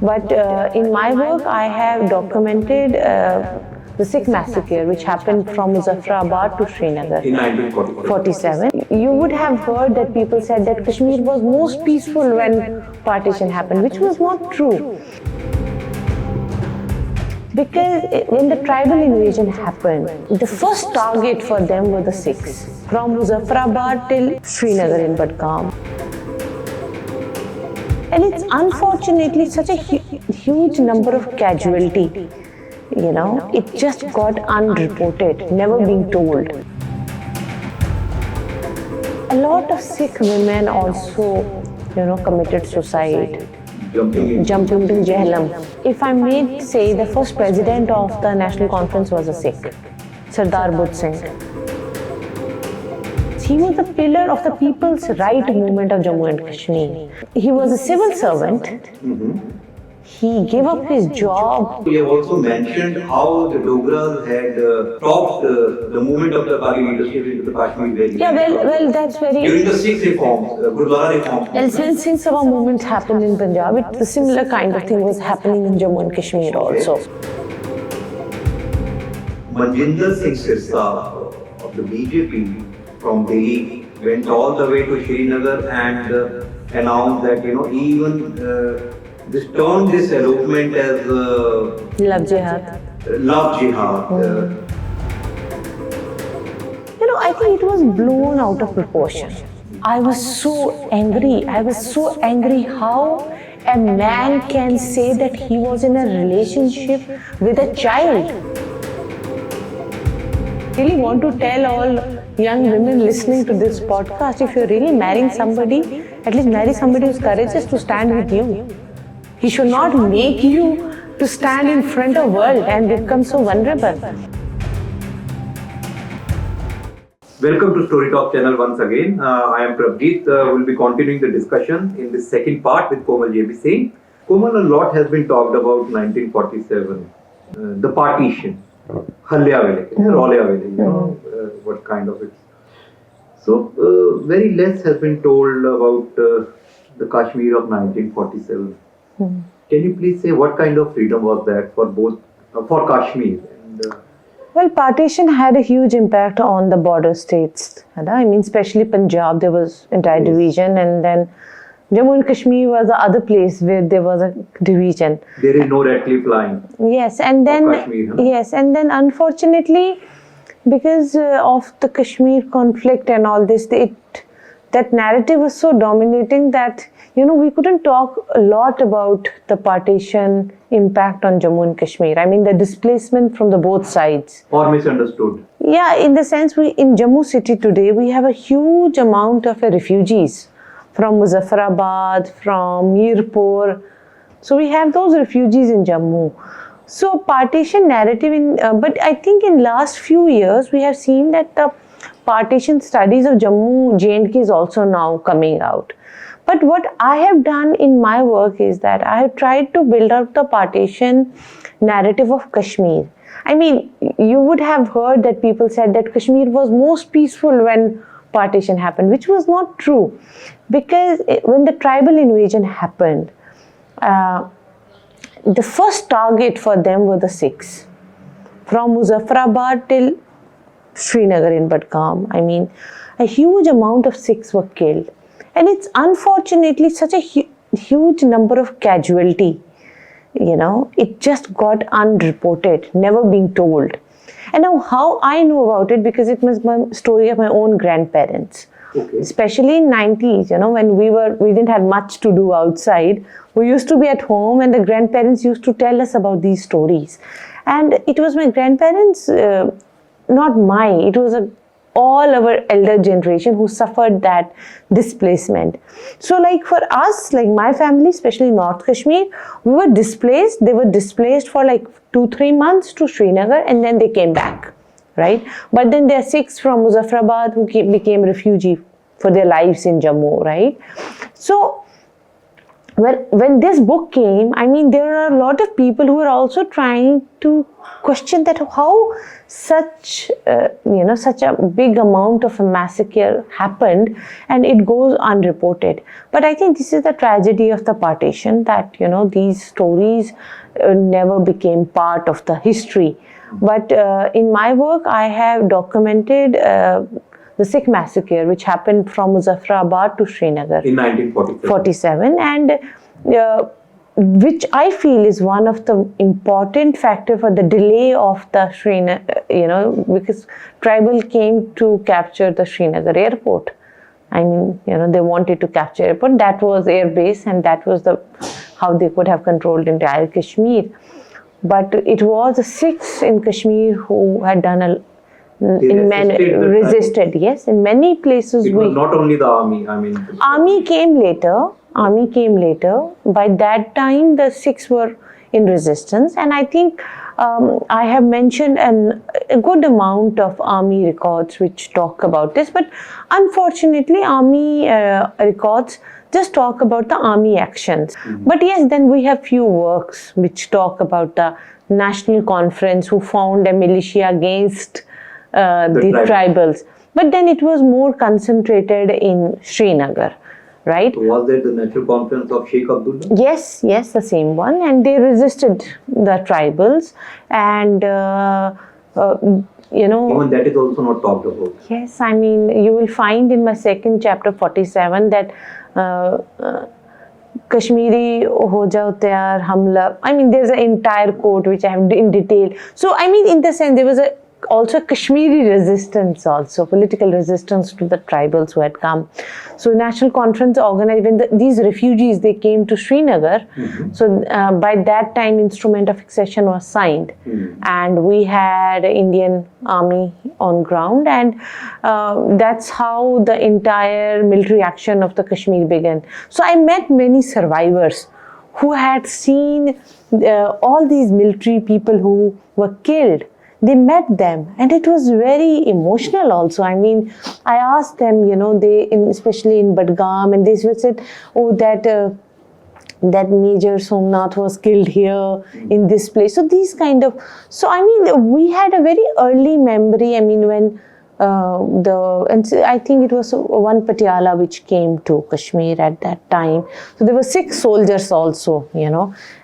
But in my work, I have documented the Sikh massacre, which happened from Muzaffarabad to Srinagar in 1947. You would have heard that people said that Kashmir was most peaceful when partition happened, which was not true. Because when the tribal invasion happened, the first target for them were the Sikhs, from Muzaffarabad till Srinagar in Budhsingh. And it's unfortunately such a huge number of casualty. It just got unreported, never being told. A lot of Sikh women also, committed suicide. Jumping into Jahannam. If I may say, the first president of the National Conference was a Sikh, Sardar Budhsingh. He was the pillar of the people's right movement of Jammu and Kashmir. He was a civil servant. He gave up his job. We have also mentioned how the Dogras had stopped the movement of the Pali leadership into the Kashmir Valley. Yeah, well, that's very... During the Sikh reforms, gurdwara reforms. And since our movements happened in Punjab, the similar kind of thing was happening in Jammu and Kashmir also. Manjinder Singh Sirsa of the BJP from Delhi went all the way to Srinagar and announced that, even... this turned this elopement as love jihad. Love jihad. I think it was blown out of proportion. I was so angry. I was so angry how a man can say that he was in a relationship with a child. I really want to tell all young women listening to this podcast, if you're really marrying somebody, at least marry somebody who's courageous to stand with you. He should not make you to stand in front of the world and become so vulnerable. Welcome to Story Talk channel once again. I am Prabjeet. We'll be continuing the discussion in this second part with Komal JB Singh. Komal, a lot has been talked about 1947, the partition, what kind of it. So, very less has been told about the Kashmir of 1947. Can you please say what kind of freedom was that for Kashmir? Well, partition had a huge impact on the border states. I mean, especially Punjab, there was entire division, and then Jammu and Kashmir was the other place where there was a division. There is no red cliff line. Yes, and then Kashmir, unfortunately, because of the Kashmir conflict and all this, that narrative was so dominating that we couldn't talk a lot about the partition impact on Jammu and Kashmir. I mean, the displacement from the both sides. Or misunderstood. Yeah, in the sense, in Jammu city today, we have a huge amount of refugees from Muzaffarabad, from Mirpur. So we have those refugees in Jammu. So partition narrative, but I think in last few years, we have seen that the partition studies of Jammu, J&K is also now coming out. But what I have done in my work is that I have tried to build up the partition narrative of Kashmir. I mean, you would have heard that people said that Kashmir was most peaceful when partition happened, which was not true. Because when the tribal invasion happened, the first target for them were the Sikhs. From Muzaffarabad till Srinagar in Budhsingh. I mean, a huge amount of Sikhs were killed. And it's unfortunately such a huge number of casualty. It just got unreported, never being told. And now how I know about it, because it was my story of my own grandparents. Okay. Especially in 90s, when we didn't have much to do outside. We used to be at home and the grandparents used to tell us about these stories. And it was my grandparents, not mine, it was all our elder generation who suffered that displacement. So like for us, like my family, especially North Kashmir, we were displaced. They were displaced for like 2-3 months to Srinagar and then they came back, right? But then there are Sikhs from Muzaffarabad who became refugee for their lives in Jammu, right? So when this book came, I mean, there are a lot of people who are also trying to question that how such such a big amount of a massacre happened and it goes unreported. But I think this is the tragedy of the partition, that these stories never became part of the history. But in my work, I have documented the Sikh massacre, which happened from Muzaffarabad to Srinagar in 1947, and which I feel is one of the important factor for the delay of the Srinagar, because tribal came to capture the Srinagar airport. I mean, they wanted to capture airport. That was air base, and that was how they could have controlled entire Kashmir. But it was the Sikhs in Kashmir who had done resisted. Yes, in many places. It was not only the army. I mean, army came later. By that time, the Sikhs were in resistance, and I think I have mentioned a good amount of army records which talk about this. But unfortunately, army records just talk about the army actions. But yes, then we have few works which talk about the National Conference, who found a militia against the tribals. But then it was more concentrated in Srinagar, right? So was there the National Conference of Shiekhabdullah? Yes, the same one. And they resisted the tribals. And, even that is also not talked about. Yes, I mean, you will find in my second chapter 47 that Kashmiri ho jao tayar hamla. I mean, there's an entire quote which I have in detail. So, I mean, in the sense, there was also Kashmiri resistance, also political resistance to the tribals who had come. So National Conference organized when these refugees, they came to Srinagar. So by that time, instrument of accession was signed, and we had Indian army on ground, and that's how the entire military action of the Kashmir began. So I met many survivors who had seen all these military people who were killed. They met them, and it was very emotional also. I mean, I asked them, especially in Budgam, and they said, oh, that Major Somnath was killed here in this place. So these kind of, I mean, we had a very early memory. I mean, when I think it was one Patiala which came to Kashmir at that time. So there were Sikh soldiers also,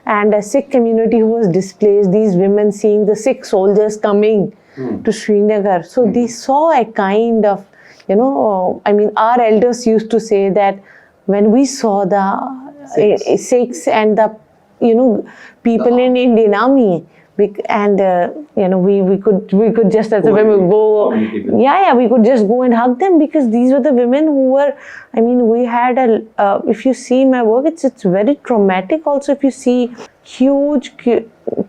and a Sikh community who was displaced, these women seeing the Sikh soldiers coming to Srinagar. So they saw a kind of, I mean, our elders used to say that when we saw the Sikhs and the, people in Indian army, and we could just as a women go, we could just go and hug them, because these were the women who were, I mean, we had if you see my work, it's very traumatic also. If you see huge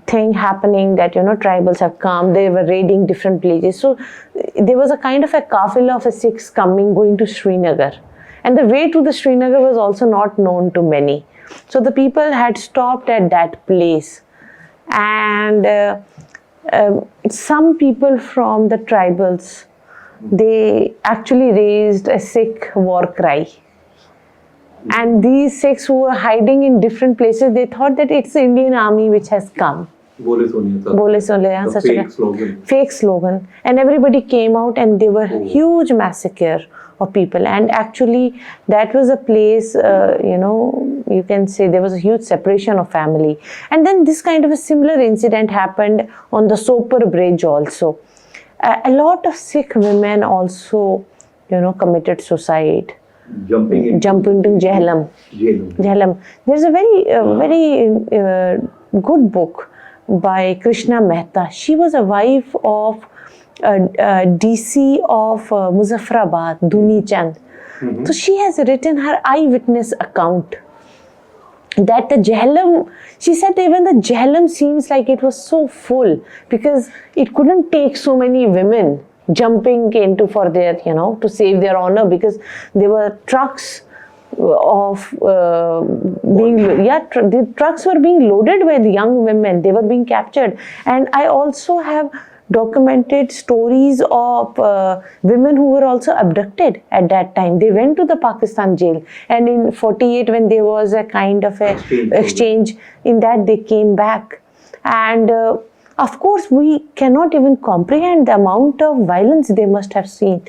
thing happening that tribals have come, they were raiding different places. So there was a kind of a kafila of a Sikhs going to Srinagar, and the way to the Srinagar was also not known to many. So the people had stopped at that place. And some people from the tribals, they actually raised a Sikh war cry. And these Sikhs who were hiding in different places, they thought that it's the Indian army which has come. Bole Sonia, such a fake slogan. And everybody came out, and there were huge massacre of people. And actually, that was a place, you can say there was a huge separation of family. And then this kind of a similar incident happened on the Sopore bridge also. A lot of Sikh women also, committed suicide. Jumping into Jhelum. There's a very good book by Krishna Mehta. She was a wife of DC of Muzaffarabad, Duni Chand. So she has written her eyewitness account that the Jhelum, she said even the Jhelum seems like it was so full because it couldn't take so many women jumping into for their, to save their honor, because there were trucks of the trucks were being loaded with young women. They were being captured. And I also have documented stories of women who were also abducted at that time. They went to the Pakistan jail, and in 48 when there was a kind of a exchange, in that they came back. And of course we cannot even comprehend the amount of violence they must have seen.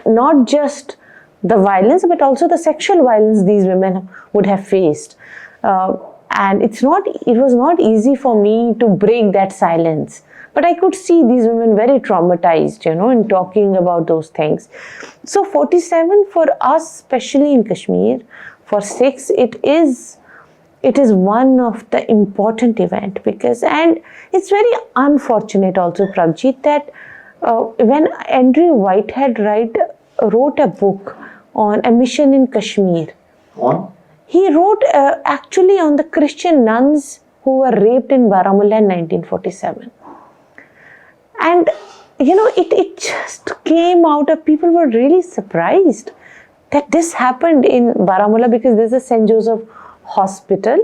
Not just the violence, but also the sexual violence these women would have faced. And it was not easy for me to break that silence. But I could see these women very traumatized, in talking about those things. So 47 for us, especially in Kashmir, for Sikhs, it is one of the important event, because, and it's very unfortunate also, Prabjit, that when Andrew Whitehead wrote a book on a mission in Kashmir. On? He wrote actually on the Christian nuns who were raped in Baramulla in 1947. And, it just came out of, people were really surprised that this happened in Baramulla, because there's a St. Joseph hospital,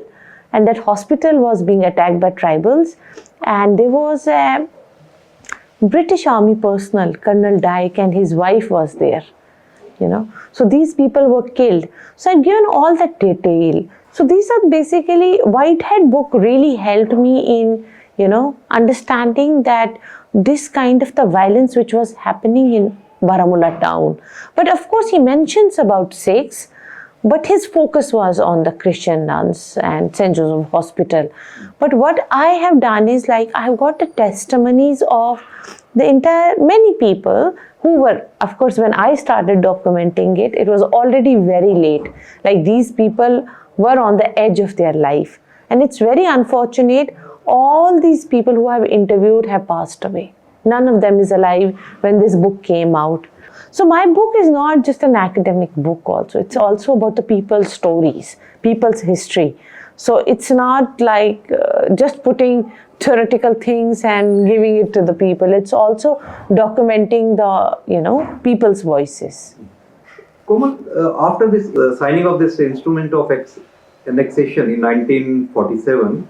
and that hospital was being attacked by tribals, and there was a British Army personnel, Colonel Dyke, and his wife was there, So these people were killed. So I've given all that detail. So these are basically, Whitehead book really helped me in, understanding that this kind of the violence which was happening in Baramulla town. But of course he mentions about Sikhs, but his focus was on the Christian nuns and St. Joseph Hospital. But what I have done is, I have got the testimonies of many people who were, of course, when I started documenting it, it was already very late. These people were on the edge of their life. And it's very unfortunate, all these people who I've interviewed have passed away. None of them is alive when this book came out. So my book is not just an academic book also. It's also about the people's stories, people's history. So it's not like just putting theoretical things and giving it to the people. It's also documenting the, people's voices. Komal, after this signing of this instrument of annexation in 1947,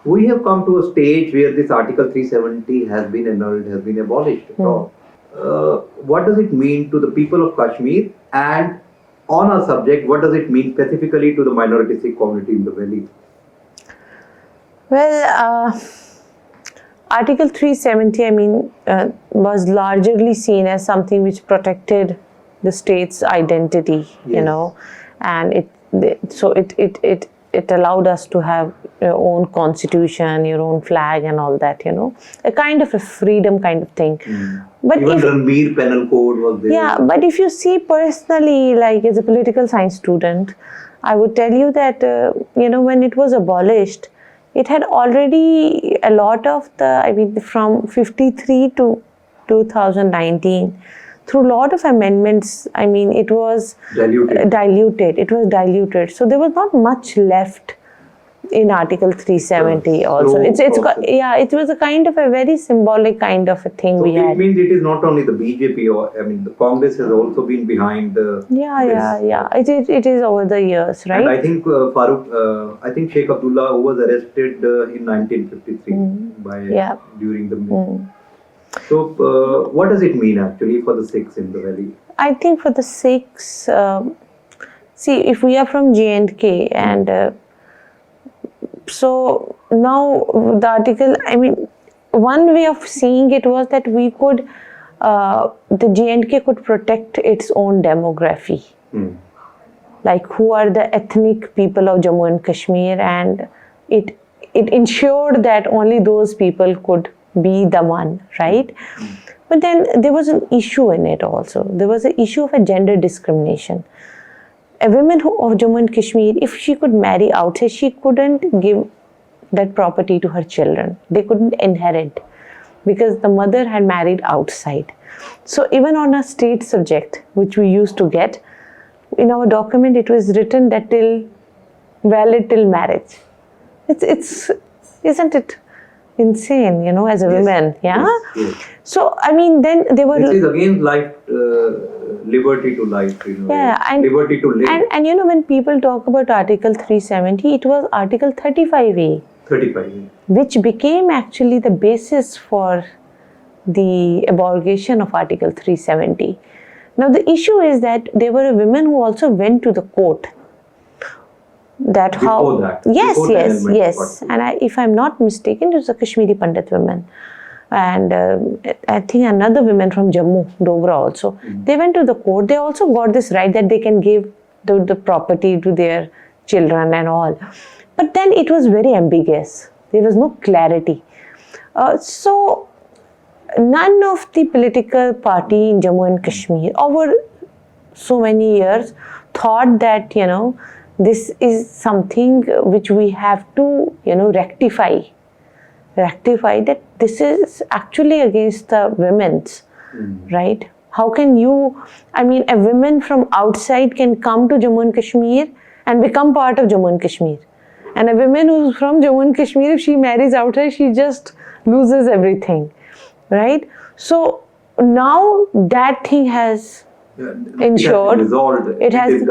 we have come to a stage where this Article 370 has been annulled, has been abolished. What does it mean to the people of Kashmir, and on our subject, what does it mean specifically to the minority Sikh community in the valley? Well, Article 370, was largely seen as something which protected the state's identity, Yes. And it allowed us to have your own constitution, your own flag and all that, a kind of a freedom kind of thing. But even Ranbir penal code was there. Yeah, but if you see personally, as a political science student, I would tell you that, when it was abolished, it had already a lot of from 53 to 2019, through a lot of amendments, it was diluted. It was diluted. So there was not much left in Article 370 also. It was a kind of a very symbolic kind of a thing we had. It means it is not only the BJP, or the Congress has also been behind this. It is over the years, right? And I think Shiekhabdullah, who was arrested in 1953 during the So, what does it mean actually for the Sikhs in the valley? I think for the Sikhs, if we are from J&K, and so now the article, one way of seeing it was that we could, the J&K could protect its own demography. Who are the ethnic people of Jammu and Kashmir, and it ensured that only those people could be the one, right? But then there was an issue in it also. There was an issue of a gender discrimination. A woman of Jammu and Kashmir, if she could marry outside, she couldn't give that property to her children. They couldn't inherit because the mother had married outside. So even on a state subject, which we used to get, in our document it was written that valid till marriage. It's isn't it insane, as a woman, yeah? Yes. So, then they were... This is against life, liberty to life, and, liberty to live. And when people talk about Article 370, it was Article 35A. 35A. Which became actually the basis for the abrogation of Article 370. Now the issue is that there were women who also went to the court. Before that. Yes, Before yes, the yes. And if I'm not mistaken, it was a Kashmiri Pandit women. And I think another woman from Jammu, Dogra also. They went to the court. They also got this right that they can give the property to their children and all. But then it was very ambiguous. There was no clarity. So none of the political party in Jammu and Kashmir over so many years thought that, this is something which we have to, rectify that this is actually against the women's, right? How can you, a woman from outside can come to Jammu and Kashmir and become part of Jammu and Kashmir. And a woman who's from Jammu and Kashmir, if she marries outside, she just loses everything, right? So now that thing has ensured. It has,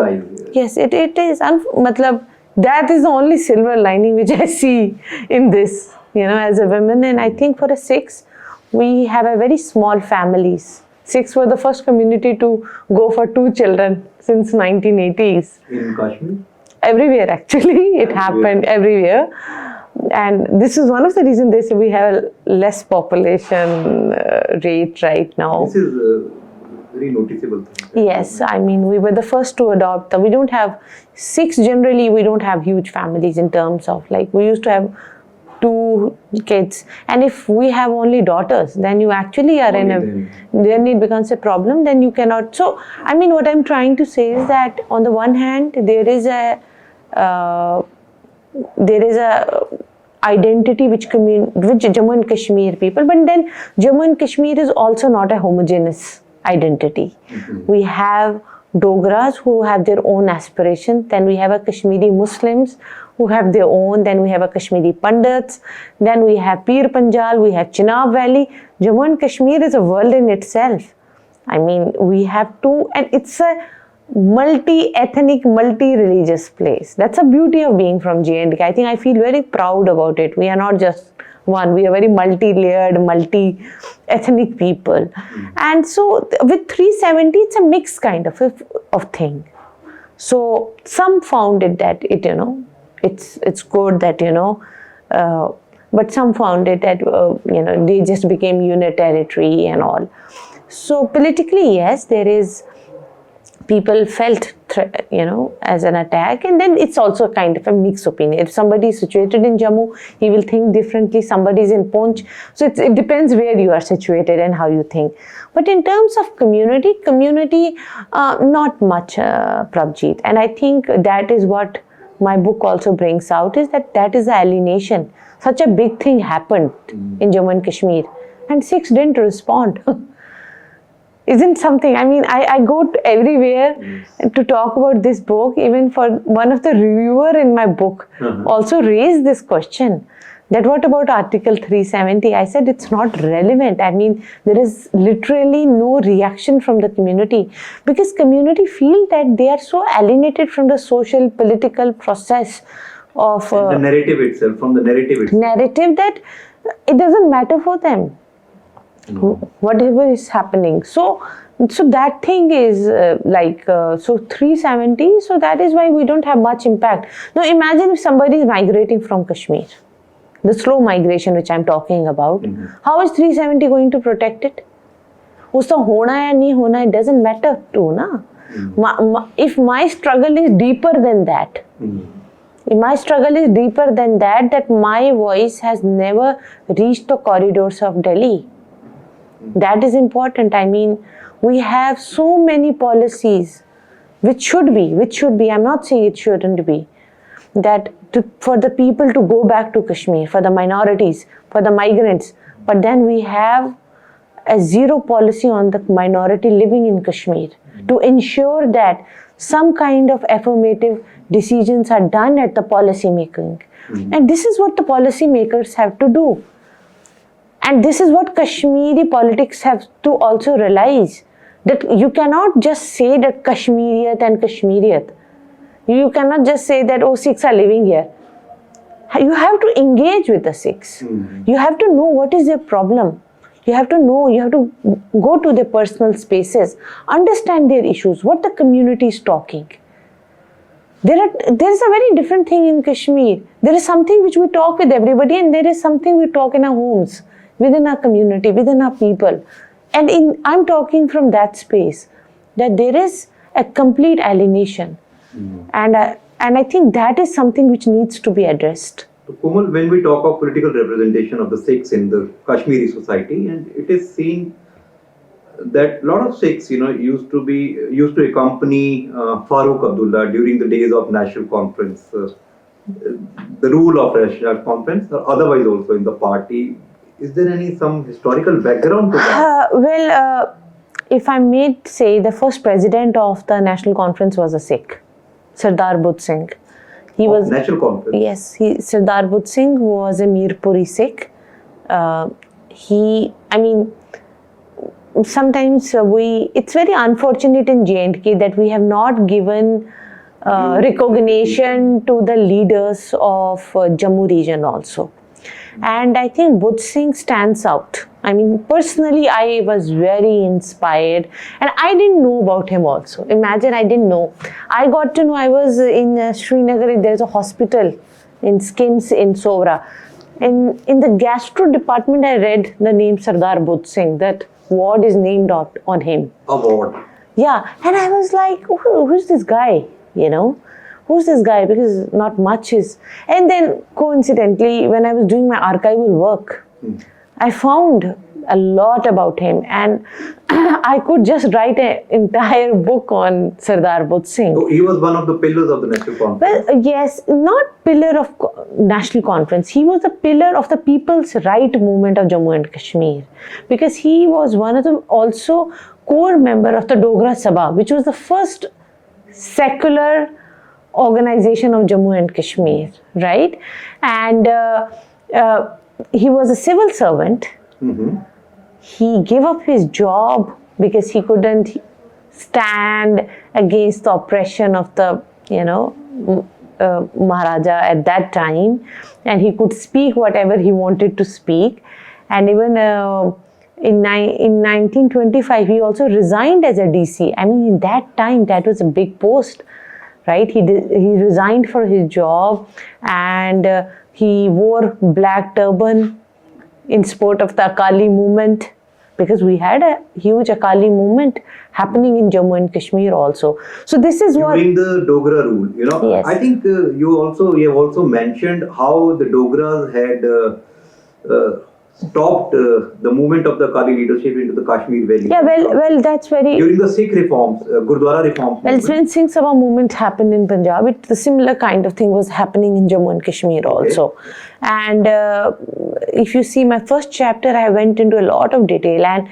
yes, it is. That is the only silver lining which I see in this, as a woman. And I think for the Sikhs, we have a very small families. Sikhs were the first community to go for 2 children since 1980s. In Kashmir? Everywhere, actually. It happened everywhere. And this is one of the reasons they say we have a less population rate right now. This is very noticeable thing. Yes, we were the first to adopt. We don't have, Sikhs generally, we don't have huge families in terms of, we used to have 2 kids. And if we have only daughters, then you actually are then it becomes a problem, then you cannot. So, what I'm trying to say is that on the one hand, there is a identity which Jammu and Kashmir people, but then Jammu and Kashmir is also not a homogeneous identity. We have Dogras who have their own aspirations, then we have a Kashmiri Muslims who have their own, then we have a Kashmiripundits, then we have Pir Panjal, we have Chenab Valley. Jammu and Kashmir is a world in itself. We have to, and it's a multi-ethnic, multi-religious place. That's the beauty of being from J&K. I think I feel very proud about it. We are not just one, we are very multi-layered, multi-ethnic people. And so with 370, it's a mixed kind of thing. So some found it that it's good that, but some found it that, they just became unitary and all. So politically, yes, there is, people felt, as an attack, and then it's also kind of a mixed opinion. If somebody is situated in Jammu, he will think differently. Somebody is in Poonch. So it depends where you are situated and how you think. But in terms of community, not much, Prabjeet. And I think that is what my book also brings out, is that is the alienation. Such a big thing happened in Jammu and Kashmir, and Sikhs didn't respond. Isn't something, I go to everywhere to talk about this book. Even for one of the reviewer in my book also raised this question, that what about Article 370? I said it's not relevant. There is literally no reaction from the community, because community feel that they are so alienated from the social, political process of the narrative itself, narrative that it doesn't matter for them. Whatever is happening. So that thing is so 370, so that is why we don't have much impact. Now imagine if somebody is migrating from Kashmir, the slow migration which I'm talking about, how is 370 going to protect it? Uska hona ya nahi hona, it doesn't matter too, na? If my struggle is deeper than that, that my voice has never reached the corridors of Delhi. That is important. We have so many policies which should be, I'm not saying it shouldn't be, that for the people to go back to Kashmir, for the minorities, for the migrants. But then we have a zero policy on the minority living in Kashmir to ensure that some kind of affirmative decisions are done at the policy making. And this is what the policy makers have to do. And this is what Kashmiri politics have to also realize, that you cannot just say that Kashmiriyat and Kashmiriyat. You cannot just say that, oh, Sikhs are living here. You have to engage with the Sikhs. You have to know what is their problem. You have to know, you have to go to their personal spaces, understand their issues, what the community is talking. There is a very different thing in Kashmir. There is something which we talk with everybody, and there is something we talk in our homes, within our community, within our people. And I'm talking from that space, that there is a complete alienation. And I think that is something which needs to be addressed. So, Komal, when we talk of political representation of the Sikhs in the Kashmiri society, and it is seen that a lot of Sikhs, used to accompany Farooq Abdullah during the days of National Conference, the rule of National Conference, or otherwise also in the party. Is there some historical background to that? If I may say, the first president of the National Conference was a Sikh, Sardar Budhsingh. He was National Conference. Yes, Sardar Budhsingh was a Mirpuri Sikh. Sometimes it's very unfortunate in J&K that we have not given recognition to the leaders of Jammu region also. And I think Budhsingh stands out. Personally, I was very inspired, and I didn't know about him also. Imagine, I didn't know. I got to know, I was in Srinagar, there's a hospital in Skims in Sopore. And in the gastro department, I read the name Sardar Budhsingh, that ward is named on him. A ward? Yeah, and I was like, who's this guy, Who's this guy? Because not much is. And then coincidentally, when I was doing my archival work, I found a lot about him, and I could just write an entire book on Sardar Budhsingh. So he was one of the pillars of the National Conference? Well, yes, not pillar of National Conference. He was a pillar of the people's right movement of Jammu and Kashmir, because he was one of the also core member of the Dogra Sabha, which was the first secular organization of Jammu and Kashmir, right? And he was a civil servant. He gave up his job because he couldn't stand against the oppression of the, Maharaja at that time, and he could speak whatever he wanted to speak. And even in 1925, he also resigned as a DC. In that time, that was a big post. Right, he resigned for his job, and he wore black turban in support of the Akali movement, because we had a huge Akali movement happening in Jammu and Kashmir also. So this is during the Dogra rule, Yes. I think you have also mentioned how the Dogras had stopped the movement of the Akali leadership into the Kashmir Valley. Yeah, well, that's very... During the Sikh reforms, gurdwara reforms. Well, when Singh Sabha movement happened in Punjab, the similar kind of thing was happening in Jammu and Kashmir also. And if you see my first chapter, I went into a lot of detail, and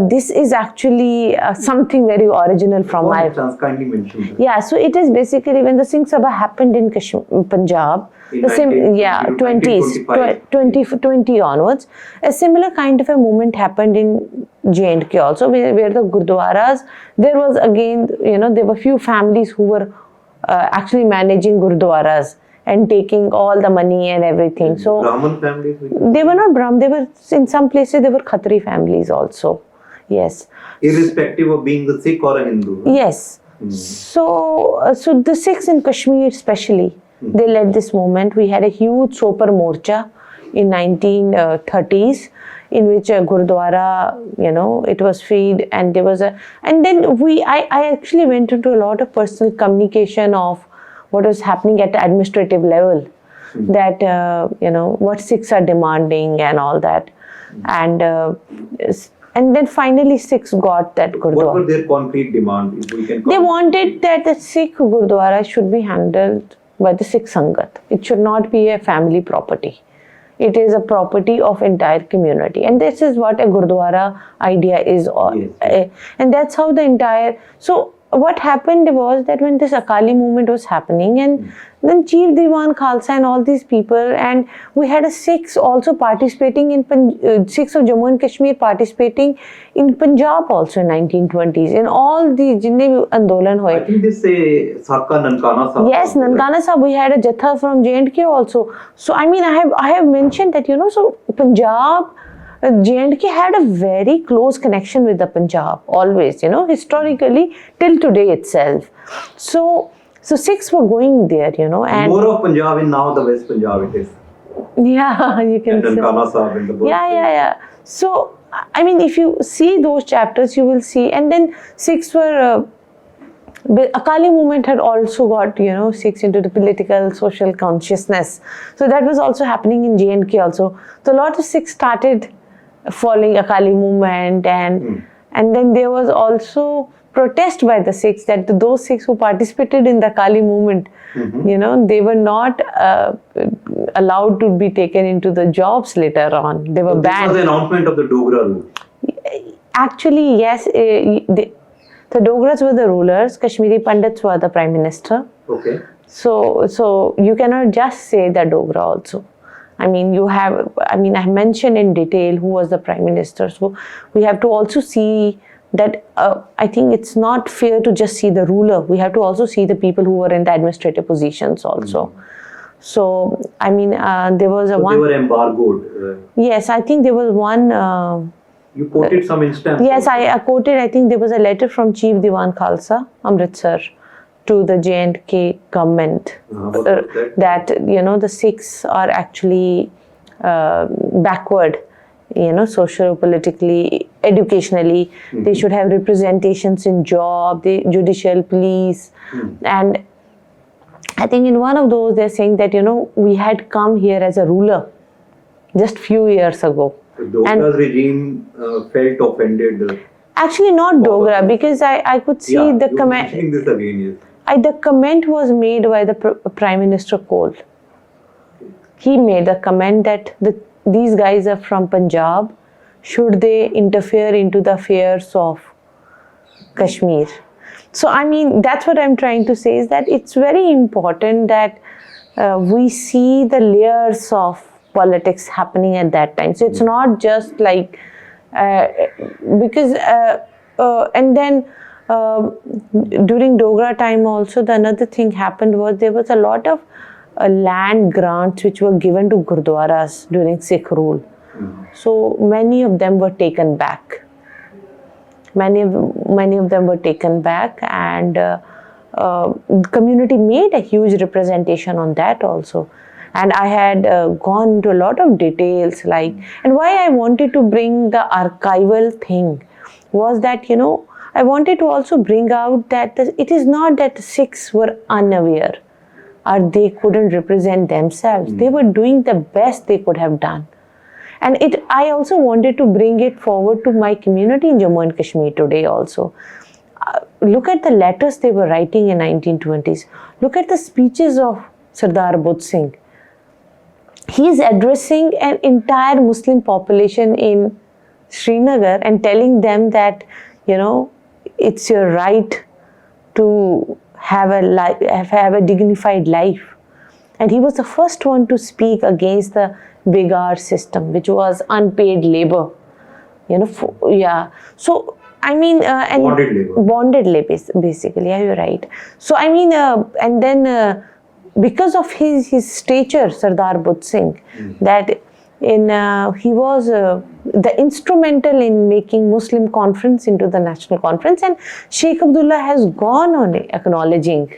this is actually something very original from my... Kindly mention that. Yeah, so it is basically when the Singh Sabha happened in Punjab, In the 20 onwards, a similar kind of a movement happened in J&K also, where the gurdwaras, there was again, there were few families who were actually managing gurdwaras and taking all the money and everything. So Brahmin families? They were not Brahmin, they were, in some places, they were Khatri families also. Yes. Irrespective of being the Sikh or a Hindu? Yes. So the Sikhs in Kashmir especially, they led this movement. We had a huge sopore morcha in 1930s, in which a gurdwara, it was freed, and there was and then I actually went into a lot of personal communication of what was happening at the administrative level, that, what Sikhs are demanding and all that. And then finally Sikhs got that gurdwara. What were their concrete demands? They wanted that the Sikh gurdwara should be handled by the Sikh Sangat. It should not be a family property. It is a property of entire community. And this is what a gurdwara idea is. Yes. And that's how the entire... So what happened was that when this Akali movement was happening, and then Chief Diwan Khalsa and all these people, and we had a Sikhs also participating in Sikhs of Jammu and Kashmir participating in Punjab also in 1920s, in all the jinne bhi andolan hoye. I think they say Sakka Nankana Sahib. Yes, Nankana Sahib, we had a Jatha from J&K also. So I have mentioned that, so Punjab J&K had a very close connection with the Punjab, always, historically, till today itself. So Sikhs were going there, and more of Punjab in now the West Punjab it is. Yeah, you can And say. Nankana Sahib in the book. Yeah. So, I mean, if you see those chapters, you will see. And then Sikhs were, Akali movement had also got, Sikhs into the political, social consciousness. So that was also happening in J&K also. So a lot of Sikhs started following Akali movement, and then there was also protest by the Sikhs that those Sikhs who participated in the Akali movement, they were not allowed to be taken into the jobs later on. They were So banned. this was the announcement of the Dograrule. Actually, yes, the Dogras were the rulers, Kashmiripundits were the prime minister. Okay. So you cannot just say the Dogra also. I have mentioned in detail who was the prime minister. So we have to also see that I think it's not fair to just see the ruler. We have to also see the people who were in the administrative positions also. So, there was So they were embargoed. Yes, I think there was one... You quoted some instance. Yes, I quoted, I think there was a letter from Chief Diwan Khalsa, Amritsar, to the J&K government that, the Sikhs are actually backward, socio-politically, educationally. They should have representations in job, the judicial, police. And I think in one of those, they're saying that, we had come here as a ruler just few years ago. The Dogra's regime felt offended. Actually, not Dogra, because I could see the comment. This again, yes. The comment was made by the Prime Minister Kohl. He made the comment that these guys are from Punjab. Should they interfere into the affairs of Kashmir? So, that's what I'm trying to say, is that it's very important that we see the layers of politics happening at that time. So it's not just like because and then during Dogra time also, the another thing happened was there was a lot of land grants which were given to gurdwaras during Sikh rule. So many of them were taken back. Many of them were taken back, and community made a huge representation on that also. And I had gone into a lot of details, and why I wanted to bring the archival thing was that, I wanted to also bring out that it is not that the Sikhs were unaware or they couldn't represent themselves. They were doing the best they could have done. And I also wanted to bring it forward to my community in Jammu and Kashmir today also. Look at the letters they were writing in 1920s. Look at the speeches of Sardar Budhsingh. He is addressing an entire Muslim population in Srinagar and telling them that, it's your right to have a dignified life. And he was the first one to speak against the Bigar system, which was unpaid labor. So, and bonded labor, basically. Yeah, you're right. So, and then because of his stature, Sardar Budhsingh, that he was the instrumental in making Muslim conference into the national conference, and Shiekhabdullah has gone on acknowledging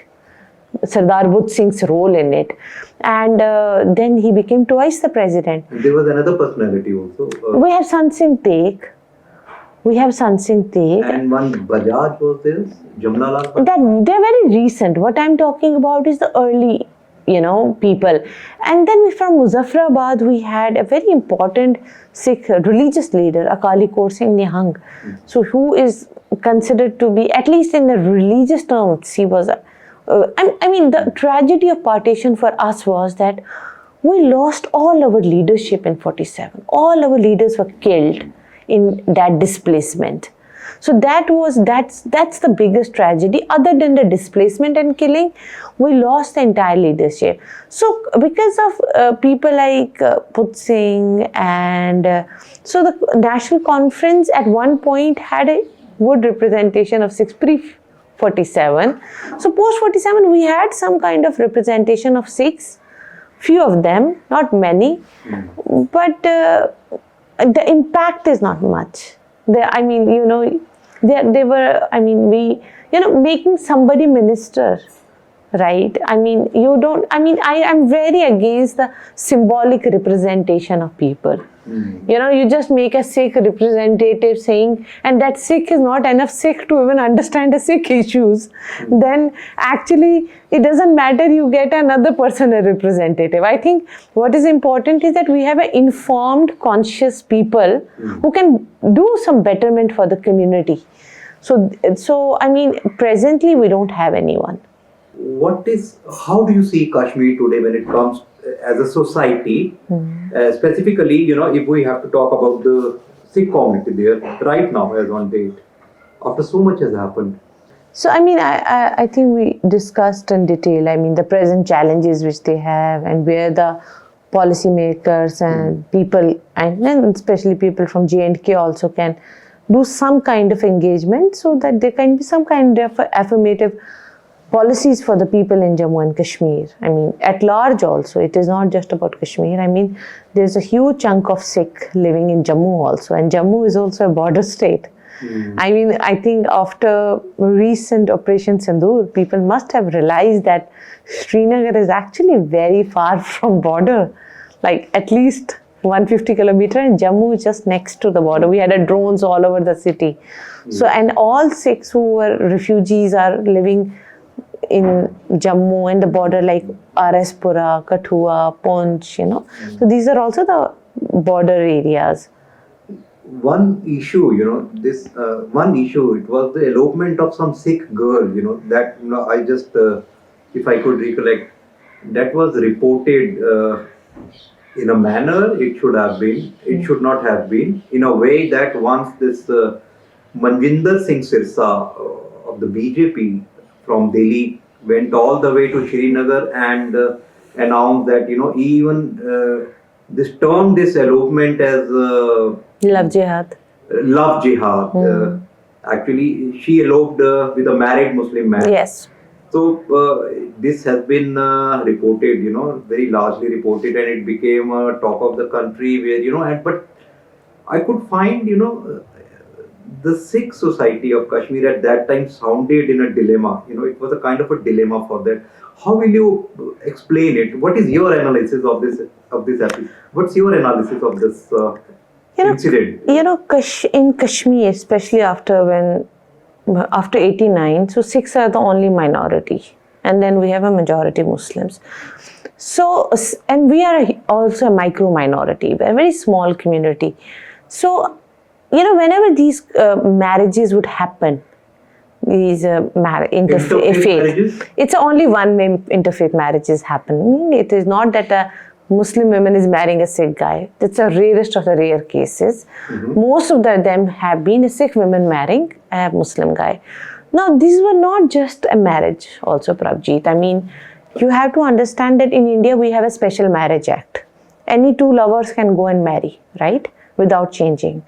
Sardar Budhsingh's role in it, and then he became twice the president. And there was another personality also. We have San Singh Teg. And one Bajaj was there, Jamnalal. They're very recent. What I'm talking about is the early, people. And then from Muzaffarabad, we had a very important Sikh religious leader, Akali Kaur Singh Nihang. So who is considered to be, at least in the religious terms, he was, the tragedy of partition for us was that we lost all our leadership in 47. All our leaders were killed in that displacement. So that's the biggest tragedy. Other than the displacement and killing, we lost the entire leadership. So because of people like Budhsingh, and so the national conference at one point had a good representation of Sikhs pre-47. So post-47 we had some kind of representation of Sikhs, few of them, not many, but the impact is not much. I mean, they were, I mean, making somebody minister, right? I mean, I am very against the symbolic representation of people. You just make a Sikh representative saying, and that Sikh is not enough Sikh to even understand the Sikh issues. Then actually, it doesn't matter, you get another person a representative. I think what is important is that we have an informed, conscious people who can do some betterment for the community. So I mean, presently we don't have anyone. How do you see Kashmir today when it comes as a society? Specifically, if we have to talk about the Sikh community there right now as on date, after so much has happened. So I mean, I think we discussed in detail, I mean, the present challenges which they have and where the policymakers and people, and especially people from J&K also can do some kind of engagement so that there can be some kind of affirmative policies for the people in Jammu and Kashmir. I mean, at large also, it is not just about Kashmir. I mean, there's a huge chunk of Sikh living in Jammu also, and Jammu is also a border state. I mean, I think after recent Operation Sindoor, people must have realized that Srinagar is actually very far from border, like at least 150 kilometers, and Jammu is just next to the border. We had drones all over the city. So, and all Sikhs who were refugees are living in Jammu and the border, like Araspura, Kathua, Poonch, So these are also the border areas. One issue, one issue, it was the elopement of some Sikh girl, that, I just, if I could recollect, that was reported in a manner it should have been, it should not have been, in a way that once this Manjinder Singh Sirsa of the BJP from Delhi went all the way to Srinagar and announced that, he even termed this elopement as Love jihad. Love jihad. Actually, she eloped with a married Muslim man. Yes. So this has been reported, very largely reported, and it became a talk of the country where, but I could find, the Sikh society of Kashmir at that time sounded in a dilemma. It was a kind of a dilemma for that. How will you explain it? What is your analysis of this episode? What's your analysis of this incident? In Kashmir, especially after 89, so Sikhs are the only minority, and then we have a majority Muslims. So, and we are also a micro minority, a very small community. So, whenever these marriages would happen, these interfaith marriages? It's only one way interfaith marriages happening. It is not that a Muslim woman is marrying a Sikh guy. That's the rarest of the rare cases. Most of them have been a Sikh woman marrying a Muslim guy. Now, these were not just a marriage also, Prabjeet. I mean, you have to understand that in India, we have a special marriage act. Any two lovers can go and marry, right? Without changing.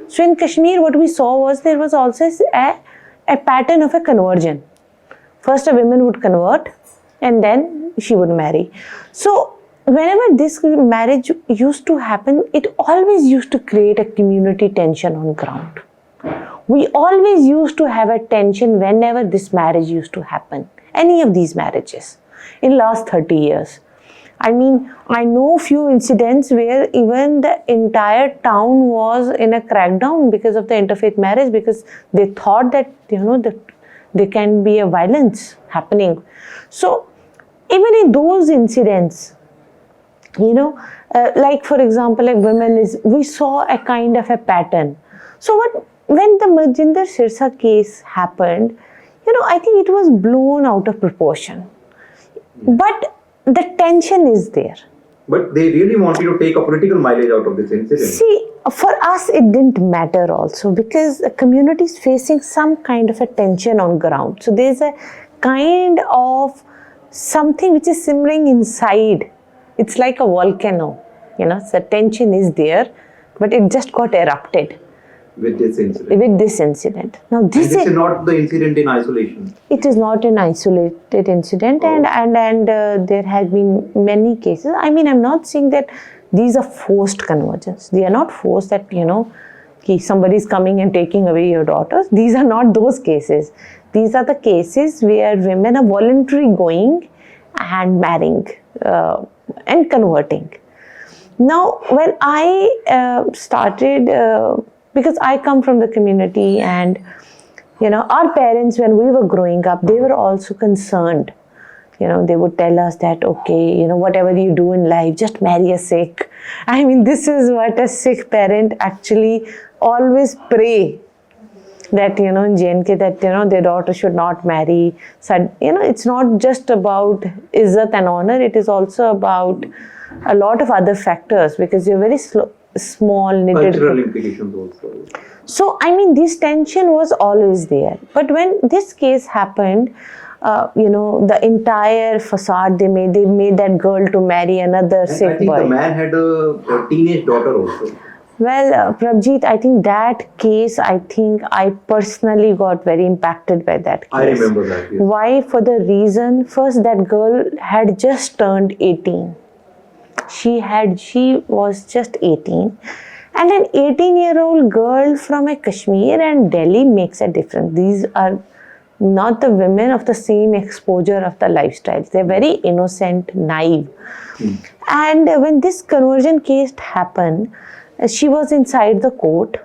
So in Kashmir, what we saw was there was also a pattern of a conversion. First, a woman would convert and then she would marry. So whenever this marriage used to happen, it always used to create a community tension on ground. We always used to have a tension whenever this marriage used to happen. Any of these marriages in last 30 years. I mean, I know few incidents where even the entire town was in a crackdown because of the interfaith marriage, because they thought that, that there can be a violence happening. So even in those incidents, like for example, like we saw a kind of a pattern. So when the Manjinder Sirsa case happened, I think it was blown out of proportion. But the tension is there. But they really wanted to take a political mileage out of this incident. See, for us it didn't matter also, because the community is facing some kind of a tension on ground. So there's a kind of something which is simmering inside. It's like a volcano, so tension is there, but it just got erupted. With this incident. Now this is not the incident in isolation. It is not an isolated incident, and there have been many cases. I mean, I'm not saying that these are forced conversions. They are not forced that, somebody is coming and taking away your daughters. These are not those cases. These are the cases where women are voluntarily going and marrying and converting. Now, when I started, because I come from the community, and our parents, when we were growing up, they were also concerned. They would tell us that, okay, whatever you do in life, just marry a Sikh. I mean, this is what a Sikh parent actually always pray, that, in JNK, that, their daughter should not marry. So, it's not just about izzat and honor, it is also about a lot of other factors, because you're very small, knitted. Cultural implications also. So, I mean, this tension was always there. But when this case happened, the entire facade they made that girl to marry another Sikh boy. I think the man had a teenage daughter also. Well, Prabjeet, I think that case, I personally got very impacted by that case. I remember that, yes. Why? For the reason, first, that girl had just turned 18. She was just 18. And an 18-year-old girl from a Kashmir and Delhi makes a difference. These are not the women of the same exposure of the lifestyles. They're very innocent, naive. And when this conversion case happened, she was inside the court.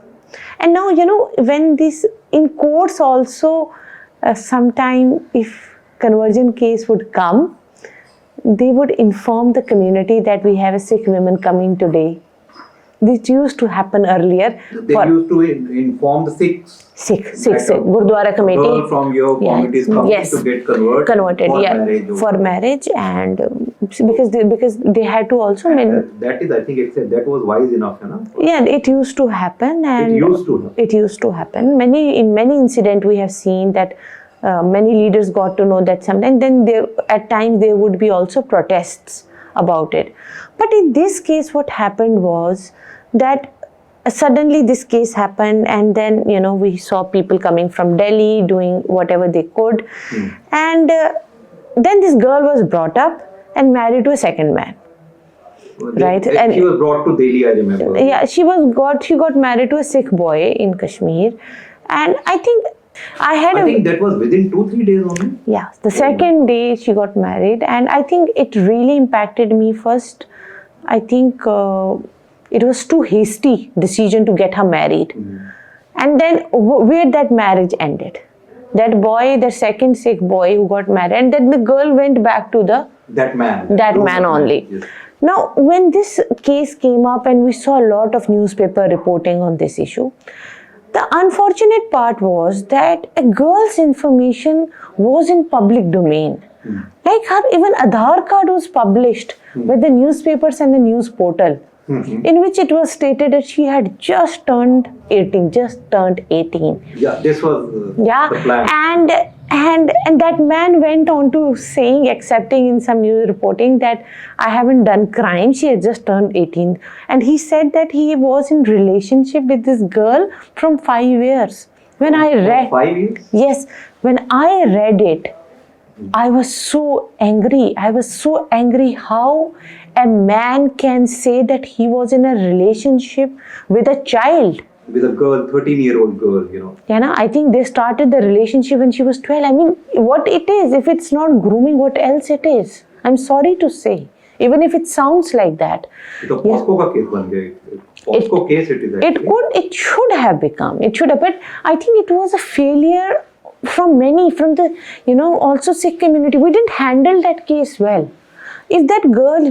And now, when this, in courts also, sometime if conversion case would come, they would inform the community that we have a Sikh woman coming today. This used to happen earlier. They used to inform the Sikhs. Sikh, Gurdwara committee. Girl from your committee is coming to get converted for marriage. For marriage, and because they had to also. That is, I think, that was wise enough, Yeah, it used to happen, and it used to happen. In many incidents, we have seen that many leaders got to know that sometimes. Then at times there would be also protests about it. But in this case, what happened was that suddenly this case happened, and then we saw people coming from Delhi doing whatever they could, and then this girl was brought up and married to a second man. Right, and she was brought to Delhi, I remember. Yeah, she got married to a Sikh boy in Kashmir, and I think that was within 2-3 days only. Yeah, the second day she got married, and I think it really impacted me. First, I think it was too hasty decision to get her married, and then where that marriage ended. That boy, the second Sikh boy who got married, and then the girl went back to that man only. Yes. Now, when this case came up, and we saw a lot of newspaper reporting on this issue, the unfortunate part was that a girl's information was in public domain. Like her even Aadhaar card was published with the newspapers and the news portal, in which it was stated that she had just turned 18. Yeah, this was the plan. And that man went on to saying, accepting in some news reporting, that I haven't done crime, she had just turned 18. And he said that he was in relationship with this girl from 5 years. When I read 5 years? Yes, when I read it, I was so angry. How a man can say that he was in a relationship with a child. With a girl, 13-year-old girl, I think they started the relationship when she was 12. I mean, what it is, if it's not grooming, what else it is? I'm sorry to say, even if it sounds like that. The POSCO case ban gaya. POSCO case it is actually. It should have become. But I think it was a failure from the, also Sikh community. We didn't handle that case well. If that girl,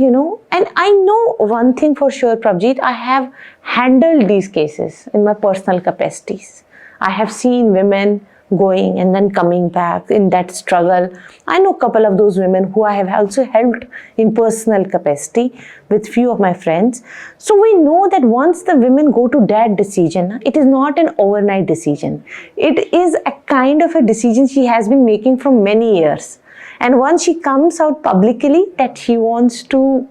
and I know one thing for sure, Prabjeet, I have handled these cases in my personal capacities. I have seen women going and then coming back in that struggle. I know a couple of those women who I have also helped in personal capacity with few of my friends. So we know that once the women go to that decision, it is not an overnight decision. It is a kind of a decision she has been making for many years. And once she comes out publicly that she wants to,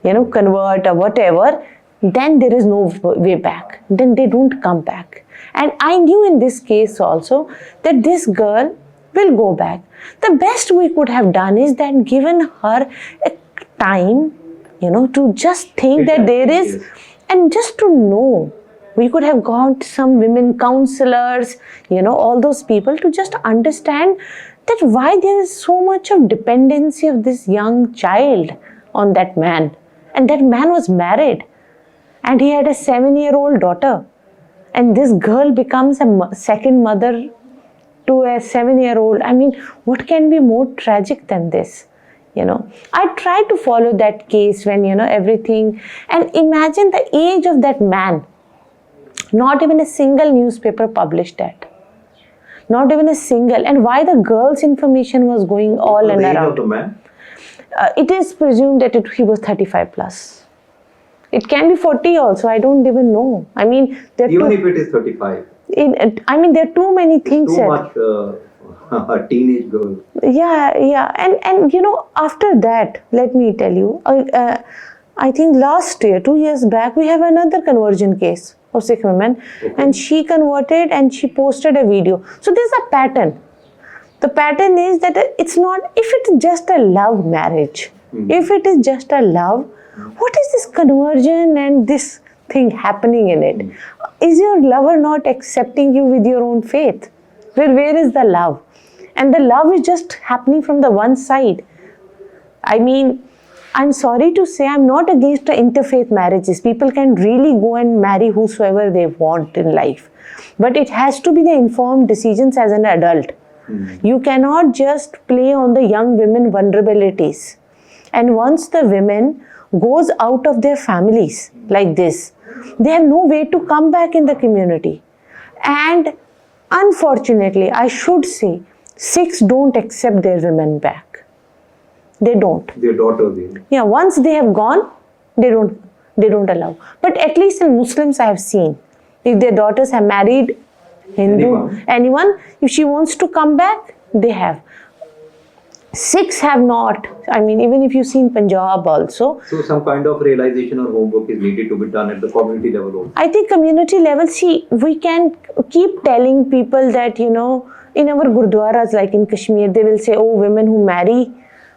convert or whatever, then there is no way back. Then they don't come back. And I knew in this case also that this girl will go back. The best we could have done is that given her a time, to just think that there is, Yes. and just to know. We could have got some women counselors, all those people to just understand that why there is so much of dependency of this young child on that man. And that man was married and he had a 7-year-old daughter. And this girl becomes a second mother to a 7-year-old. I mean, what can be more tragic than this? I tried to follow that case when, everything, and imagine the age of that man. Not even a single newspaper published that. Not even a single. And why the girl's information was going all and The age around. of the man? It is presumed that he was 35 plus. It can be 40 also. I don't even know. I mean, Even if it is 35. There are too many things. Too much a teenage girl. Yeah. And after that, let me tell you, I think last year, 2 years back, we have another conversion case of Sikh women. Okay. And she converted and she posted a video. So there's a pattern. The pattern is that it's not, if it's just a love marriage, if it is just a love, what is this conversion and this thing happening in it? Is your lover not accepting you with your own faith? Where is the love? And the love is just happening from the one side. I mean, I'm sorry to say, I'm not against the interfaith marriages. People can really go and marry whosoever they want in life. But it has to be the informed decisions as an adult. You cannot just play on the young women vulnerabilities. And once the women goes out of their families like this, they have no way to come back in the community. And unfortunately, I should say, Sikhs don't accept their women back. They don't. Their daughters. Yeah, once they have gone, they don't allow. But at least in Muslims I have seen, if their daughters have married Hindu, anyone, if she wants to come back, they have. Sikhs have not. I mean, even if you see in Punjab also. So some kind of realization or homework is needed to be done at the community level also. I think community level, see, we can keep telling people that, in our gurdwaras, like in Kashmir, they will say, oh, women who marry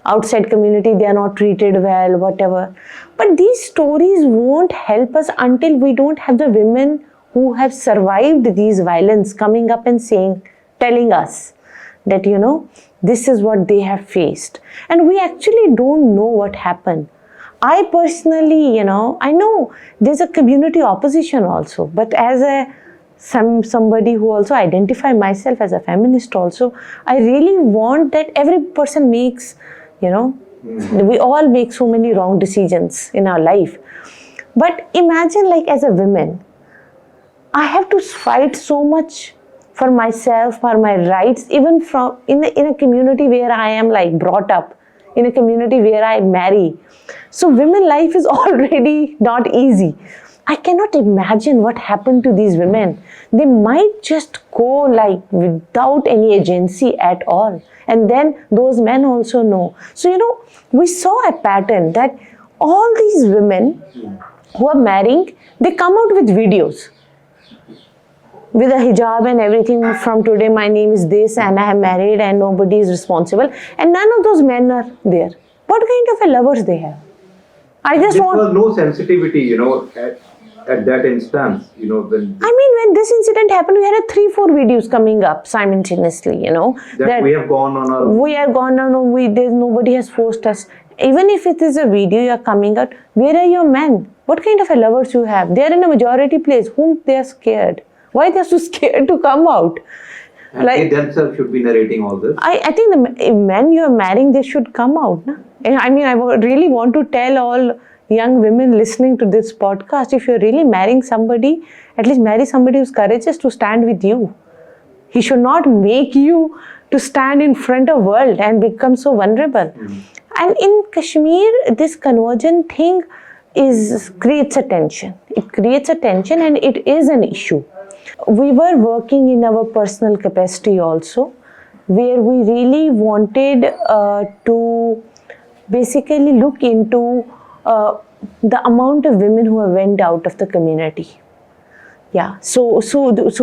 outside community, they are not treated well, whatever. But these stories won't help us until we don't have the women who have survived these violence coming up and telling us that, this is what they have faced. And we actually don't know what happened. I personally, I know there's a community opposition also, but as somebody who also identify myself as a feminist also, I really want that every person makes, we all make so many wrong decisions in our life. But imagine, like, as a woman, I have to fight so much for myself, for my rights, even from in a community where I am like brought up, in a community where I marry. So women life is already not easy. I cannot imagine what happened to these women. They might just go like without any agency at all. And then those men also know. So, we saw a pattern that all these women who are marrying, they come out with videos with a hijab and everything. From today, my name is this and I am married and nobody is responsible. And none of those men are there. What kind of a lovers they have? I just There want... was no sensitivity, at that instance, when... when this incident happened, we had 3-4 videos coming up simultaneously, that we have gone on our... We are gone on, nobody has forced us. Even if it is a video you are coming out, where are your men? What kind of a lovers you have? They are in a majority place, whom they are scared. Why they are so scared to come out? And they themselves should be narrating all this. I think the men you are marrying, they should come out. Na? I really want to tell all young women listening to this podcast, if you're really marrying somebody, at least marry somebody who's courageous to stand with you. He should not make you to stand in front of world and become so vulnerable. And in Kashmir, this conversion thing creates a tension. It creates a tension and it is an issue. We were working in our personal capacity also, where we really wanted to basically look into the amount of women who have went out of the community. Yeah, so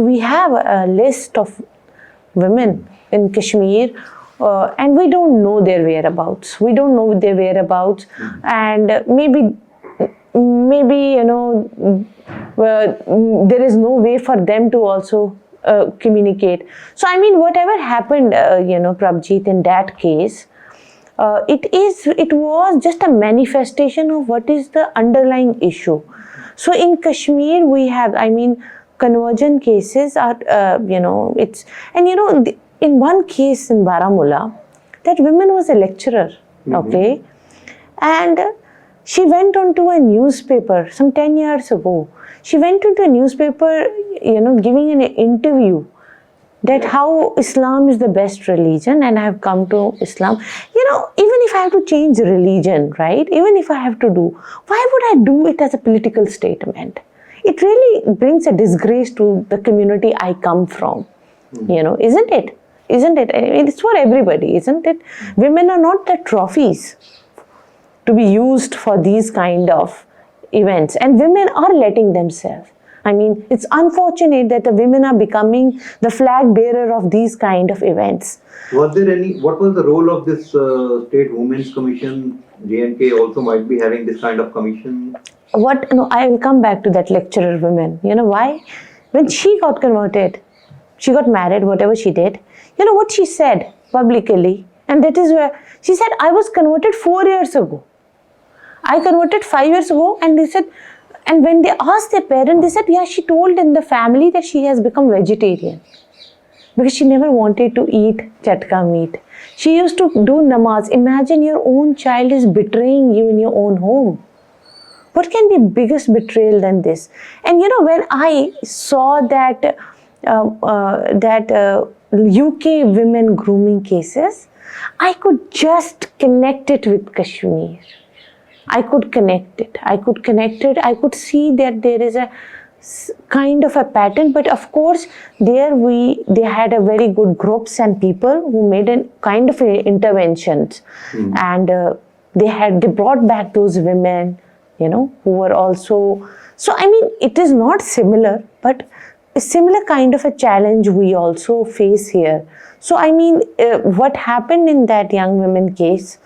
we have a list of women in Kashmir and we don't know their whereabouts. We don't know their whereabouts, and maybe there is no way for them to also communicate. So I mean, whatever happened, Prabjeet, in that case, it was just a manifestation of what is the underlying issue. So in Kashmir, we have, conversion cases are, in one case in Baramulla, that woman was a lecturer, okay, and she went onto a newspaper some 10 years ago. She went into a newspaper, giving an interview that how Islam is the best religion and I have come to Islam. Even if I have to change religion, right? Even if I have to do, why would I do it as a political statement? It really brings a disgrace to the community I come from, isn't it? Isn't it? It's for everybody, isn't it? Women are not the trophies to be used for these kind of events, and women are letting themselves. It's unfortunate that the women are becoming the flag bearer of these kind of events. What was the role of this State Women's Commission? J&K also might be having this kind of commission. I will come back to that lecturer woman. You know why? When she got converted, she got married, whatever she did, what she said publicly, and that is where she said, I was converted 4 years ago. I converted 5 years ago, and they said, and when they asked their parents, they said, yeah, she told in the family that she has become vegetarian because she never wanted to eat chatka meat. She used to do namaz. Imagine your own child is betraying you in your own home. What can be biggest betrayal than this? And when I saw that UK women grooming cases, I could just connect it with Kashmir. I could connect it. I could see that there is a kind of a pattern, but of course they had a very good groups and people who made a kind of interventions, and they brought back those women, who were also. So it is not similar, but a similar kind of a challenge we also face here. So what happened in that young women case,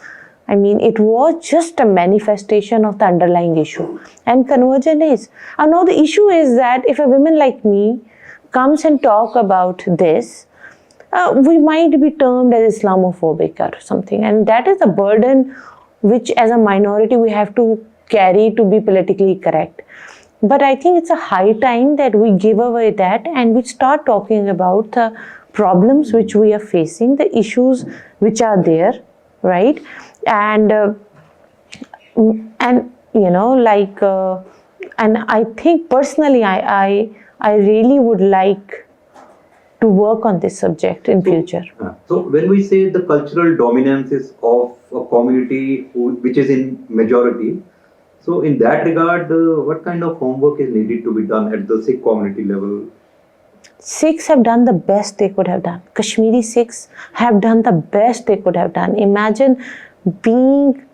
it was just a manifestation of the underlying issue, and conversion is. And now the issue is that if a woman like me comes and talk about this, we might be termed as Islamophobic or something, and that is a burden which as a minority we have to carry to be politically correct. But I think it's a high time that we give away that and we start talking about the problems which we are facing, the issues which are there, right? And and I think personally I really would like to work on this subject in future. So when we say the cultural dominance is of a community which is in majority, so in that regard, what kind of homework is needed to be done at the Sikh community level? Sikhs have done the best they could have done. Kashmiri Sikhs have done the best they could have done. Imagine being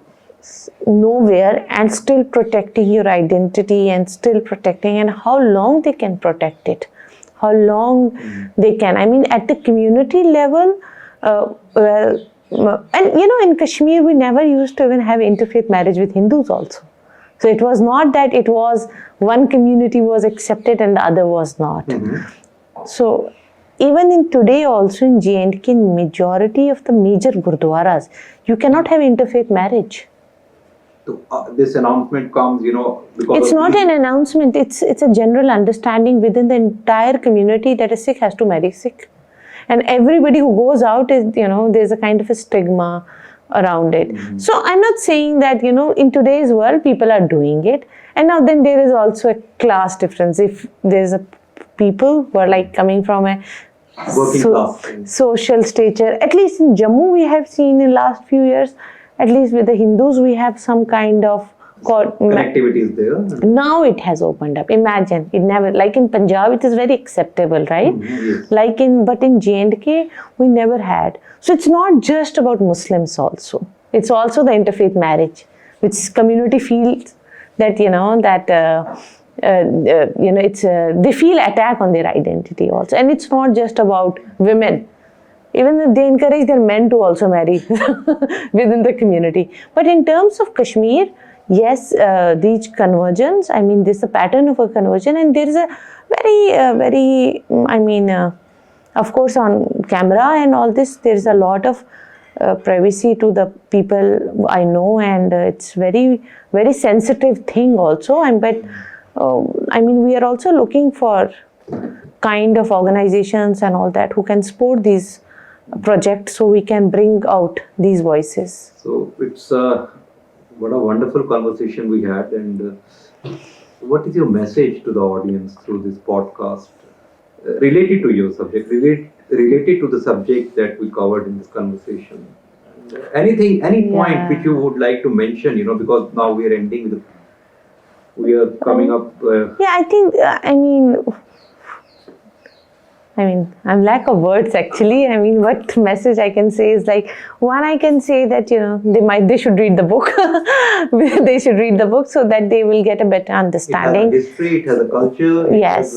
nowhere and still protecting your identity and still protecting, and how long they can protect it, how long they can. At the community level, and in Kashmir we never used to even have interfaith marriage with Hindus also. So it was not that it was one community was accepted and the other was not. So even in today also in J&K, in majority of the major gurdwaras, you cannot have interfaith marriage. So, this announcement comes, because it's not an announcement. It's a general understanding within the entire community that a Sikh has to marry Sikh, and everybody who goes out is there's a kind of a stigma around it. So I'm not saying that in today's world people are doing it, and now then there is also a class difference. If there's a people who are like coming from a social stature, at least in Jammu we have seen in last few years, at least with the Hindus we have some kind of connectivity is there. Now it has opened up. Imagine, it never, like in Punjab it is very acceptable, right? Yes. But in J&K we never had. So it's not just about Muslims also. It's also the interfaith marriage, which community feels that they feel attack on their identity also, and it's not just about women. Even they encourage their men to also marry within the community. But in terms of Kashmir, yes, these conversions, I mean, there's a pattern of a conversion, and there is a very, of course, on camera and all this, there's a lot of privacy to the people I know, and it's very sensitive thing also. But we are also looking for kind of organizations and all that who can support these projects, so we can bring out these voices. So it's what a wonderful conversation we had, and what is your message to the audience through this podcast related to your subject, related to the subject that we covered in this conversation? Any point which you would like to mention, because now we are ending we are coming up. I think, I'm lack of words actually. What message I can say is like, one, I can say that, they should read the book. They should read the book so that they will get a better understanding. It has a history, it has a culture, yes.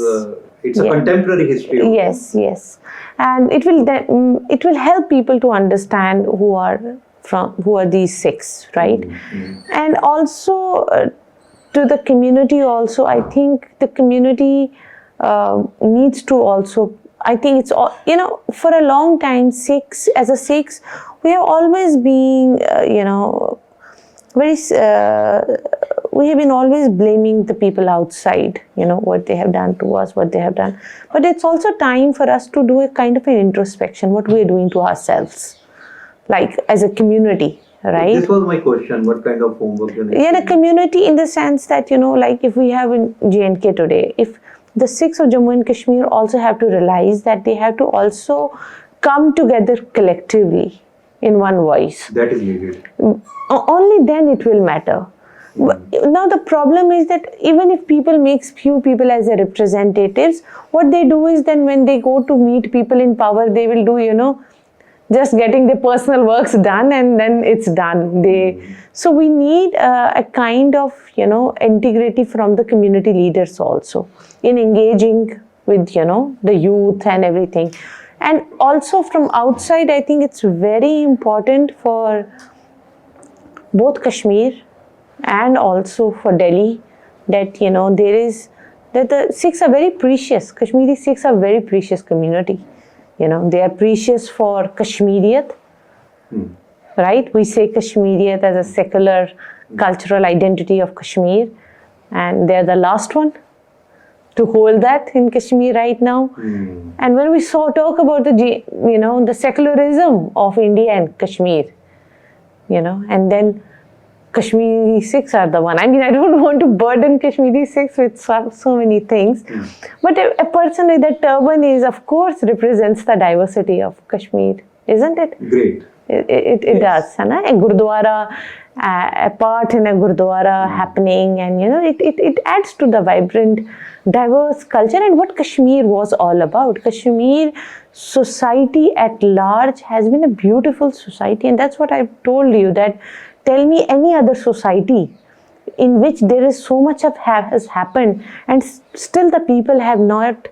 It's a contemporary history. Yes. And it will help people to understand who are these Sikhs, right? Mm-hmm. And also to the community also, I think the community needs to also, I think it's all, for a long time, Sikhs, we have always been, we have been always blaming the people outside, what they have done to us, what they have done. But it's also time for us to do a kind of an introspection, what we are doing to ourselves, like as a community, right? This was my question, what kind of homework you need? Yeah, the community in the sense that, like if we have in J&K today, if the Sikhs of Jammu and Kashmir also have to realize that they have to also come together collectively in one voice. That is needed. Only then it will matter. Now the problem is that even if people makes few people as their representatives, what they do is then when they go to meet people in power, they will do, just getting their personal works done, and then it's done. So we need a kind of, integrity from the community leaders also in engaging with, the youth and everything. And also from outside, I think it's very important for both Kashmir and also for Delhi that, that the Sikhs are very precious. Kashmiri Sikhs are very precious community. They are precious for Kashmiriyat, right? We say Kashmiriyat as a secular cultural identity of Kashmir, and they're the last one to hold that in Kashmir right now. And when we talk about the secularism of India and Kashmir, and then Kashmiri Sikhs are the one. I don't want to burden Kashmiri Sikhs with so many things. But a person with a turban of course, represents the diversity of Kashmir, isn't it? Great. It does. A gurdwara, a part in a gurdwara happening, and it adds to the vibrant, diverse culture and what Kashmir was all about. Kashmir society at large has been a beautiful society, and that's what I've told you, that tell me any other society in which there is so much has happened and still the people have not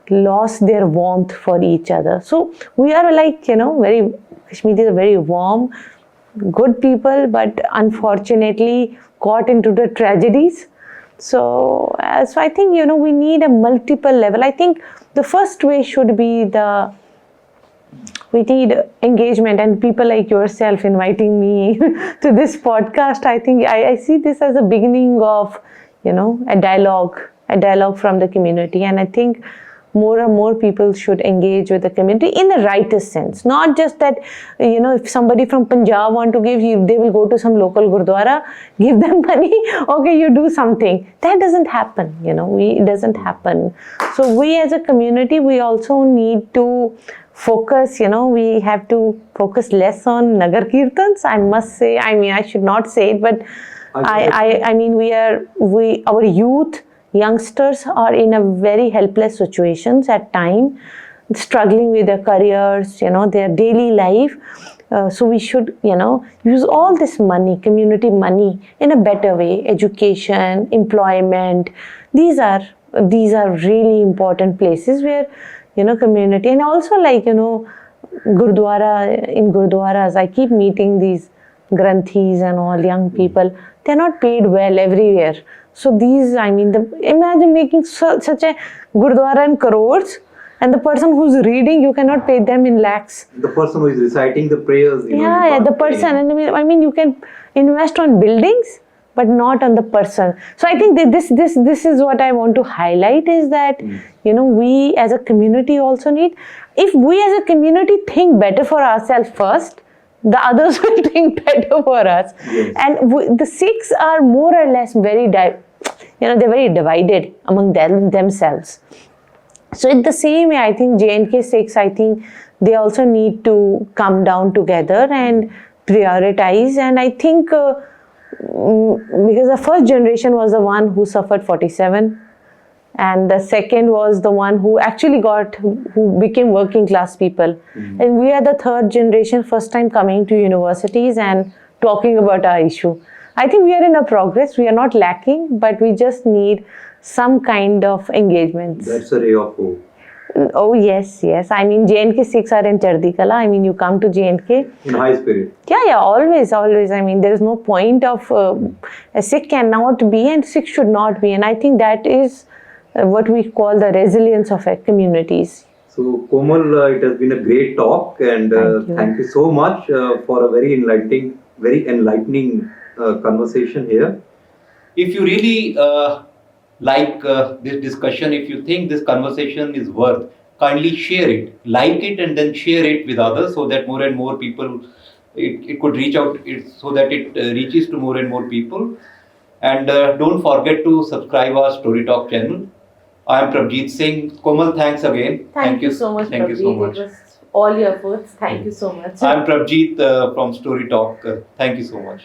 lost their warmth for each other. So we are like, Kashmiris are very warm, good people, but unfortunately caught into the tragedies. So I think, we need a multiple level. I think the first way should be we need engagement, and people like yourself inviting me to this podcast. I think I see this as a beginning of, a dialogue from the community. And I think more and more people should engage with the community in the rightest sense. Not just that, if somebody from Punjab want to give you, they will go to some local gurdwara, give them money, okay, you do something. That doesn't happen, it doesn't happen. So we as a community, we also need to focus, we have to focus less on Nagar Kirtans, I must say. I should not say it, but our youth, youngsters are in a very helpless situations at time, struggling with their careers, their daily life. So we should, use all this money, community money, in a better way. Education, employment, these are really important places where, community, and also gurdwaras, I keep meeting these granthis and all young people. They're not paid well everywhere. So these, imagine making such a gurdwara in crores, and the person who's reading, you cannot pay them in lakhs. The person who is reciting the prayers, you The person. And you can invest on buildings, but not on the person. So I think this is what I want to highlight, is that we as a community also need, if we as a community think better for ourselves first, the others will think better for us. Yes. And the Sikhs are more or less they're very divided among themselves. So in the same way, I think J&K Sikhs, I think they also need to come down together and prioritize. And I think because the first generation was the one who suffered 47, and the second was the one who actually who became working class people. And we are the third generation, first time coming to universities and talking about our issue. I think we are in a progress. We are not lacking, but we just need some kind of engagement. That's a ray of hope. Oh, yes. J&K Sikhs are in Chardi Kala. You come to J&K. In high spirit. Yeah, always. There is no point of a Sikh cannot be and Sikh should not be. And I think that is what we call the resilience of our communities. So, Komal, it has been a great talk, and thank you so much for a very enlightening conversation here. If you really like this discussion, if you think this conversation is worth, kindly share it, like it, and then share it with others, so that more and more people, it could reach out, so that it reaches to more and more people. And don't forget to subscribe our Story Talk channel. I am Prabjeet Singh. Komal, thanks again. Thank you so much, Thank you so much. It was all your efforts. Thank you so much. I am Prabjeet from Story Talk. Thank you so much.